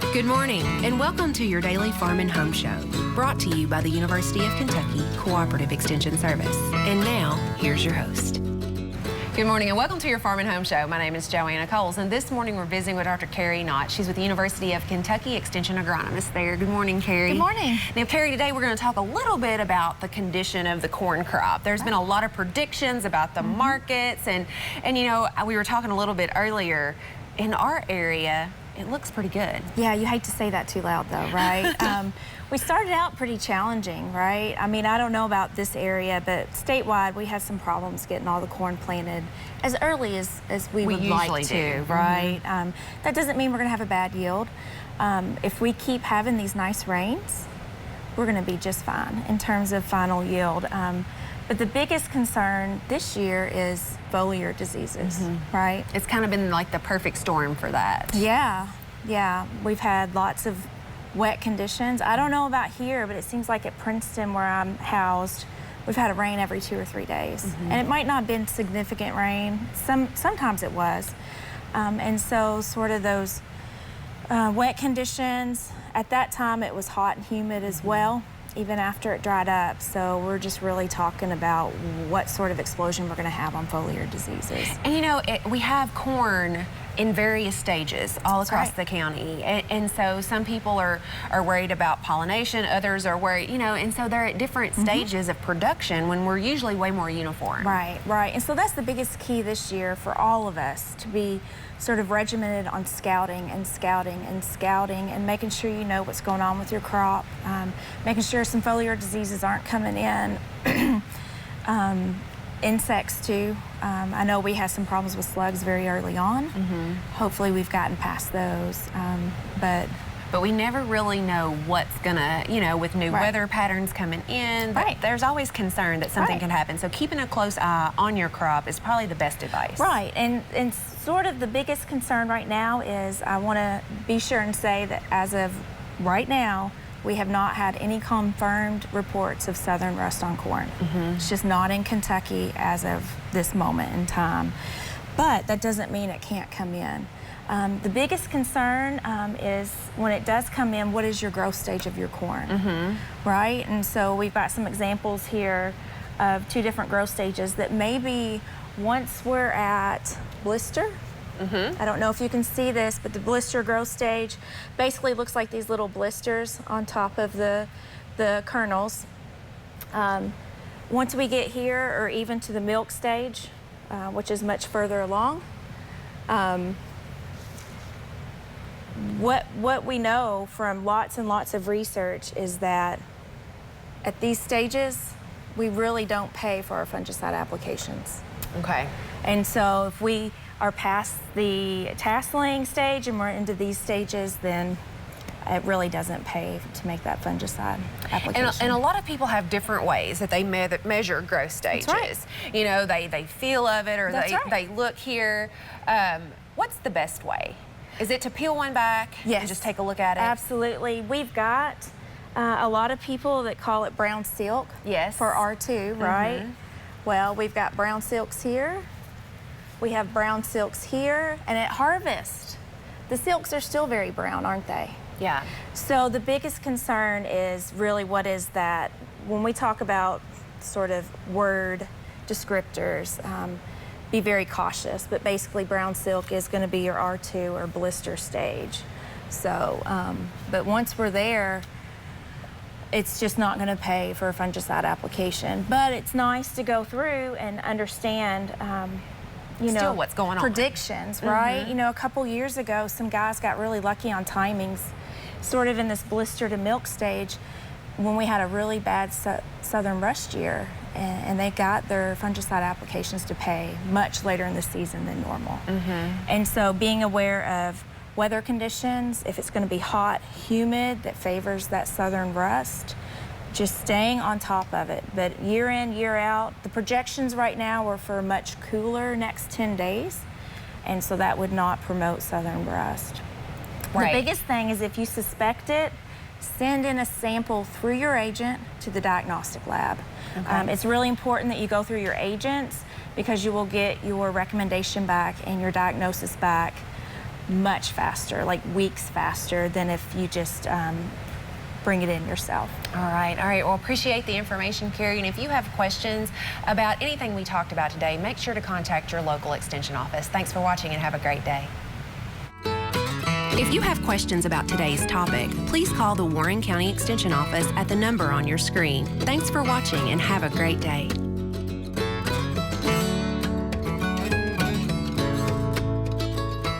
Good morning, and welcome to your daily Farm and Home Show, brought to you by the University of Kentucky Cooperative Extension Service. And now, here's your host. Good morning and welcome to your Farm and Home Show. My name is Joanna Coles, and this morning we're visiting with Dr. Carrie Knott. She's with the University of Kentucky Extension Agronomist there. Good morning, Carrie. Good morning. Now, Carrie, today we're going to talk a little bit about the condition of the corn crop. There's been a lot of predictions about the markets, and you know, we were talking a little bit earlier. In our area, it looks pretty good. Yeah, you hate to say that too loud though, right? We started out pretty challenging, right? I mean, I don't know about this area, but statewide we had some problems getting all the corn planted as early as we would like to, right? That doesn't mean we're gonna have a bad yield. If we keep having these nice rains, we're gonna be just fine in terms of final yield. But the biggest concern this year is foliar diseases, right? It's kind of been like the perfect storm for that. Yeah. We've had lots of wet conditions. I don't know about here, but it seems like at Princeton, where I'm housed, we've had a rain every 2 or 3 days. And it might not have been significant rain. Sometimes it was. And so sort of those wet conditions, at that time it was hot and humid as well, even after it dried up. So we're just really talking about what sort of explosion we're gonna have on foliar diseases. And you know, we have corn in various stages all across the county. And so some people are worried about pollination, others are worried, you know, and so they're at different stages of production when we're usually way more uniform. Right. And so that's the biggest key this year for all of us, to be sort of regimented on scouting and making sure you know what's going on with your crop, making sure some foliar diseases aren't coming in. Insects too. I know we had some problems with slugs very early on. Hopefully we've gotten past those, but we never really know what's gonna, you know, with new weather patterns coming in, but there's always concern that something can happen. So keeping a close eye on your crop is probably the best advice. Right, and sort of the biggest concern right now is, I wanna be sure and say that as of right now, we have not had any confirmed reports of southern rust on corn. It's just not in Kentucky as of this moment in time. But that doesn't mean it can't come in. The biggest concern is when it does come in, what is your growth stage of your corn, right? And so we've got some examples here of 2 different growth stages that maybe once we're at blister, I don't know if you can see this, but the blister growth stage basically looks like these little blisters on top of the kernels. Once we get here, or even to the milk stage, which is much further along, what we know from lots and lots of research is that at these stages, we really don't pay for our fungicide applications. Okay. And so if we are past the tasseling stage and we're into these stages, then it really doesn't pay to make that fungicide application. And a lot of people have different ways that they measure growth stages. That's right. You know, they feel of it, or That's they look here. What's the best way? Is it to peel one back and just take a look at it? Absolutely. We've got a lot of people that call it brown silk for R2, right? Well, we've got brown silks here. We have brown silks here, and at harvest, the silks are still very brown, aren't they? Yeah. So the biggest concern is really, what is that? When we talk about sort of word descriptors, be very cautious, but basically brown silk is gonna be your R2 or blister stage. So, but once we're there, it's just not gonna pay for a fungicide application. But it's nice to go through and understand you know, what's going on. Predictions, right? You know, a couple years ago, some guys got really lucky on timings, sort of in this blister to milk stage, when we had a really bad southern rust year, and they got their fungicide applications to pay much later in the season than normal. And so being aware of weather conditions, if it's gonna be hot, humid, that favors that southern rust, just staying on top of it. But year in, year out, the projections right now are for a much cooler next 10 days. And so that would not promote southern rust. The biggest thing is, if you suspect it, send in a sample through your agent to the diagnostic lab. It's really important that you go through your agents, because you will get your recommendation back and your diagnosis back much faster, like weeks faster than if you just bring it in yourself. All right. Well, appreciate the information, Carrie. And if you have questions about anything we talked about today, make sure to contact your local extension office. Thanks for watching and have a great day. If you have questions about today's topic, please call the Warren County Extension Office at the number on your screen. Thanks for watching and have a great day.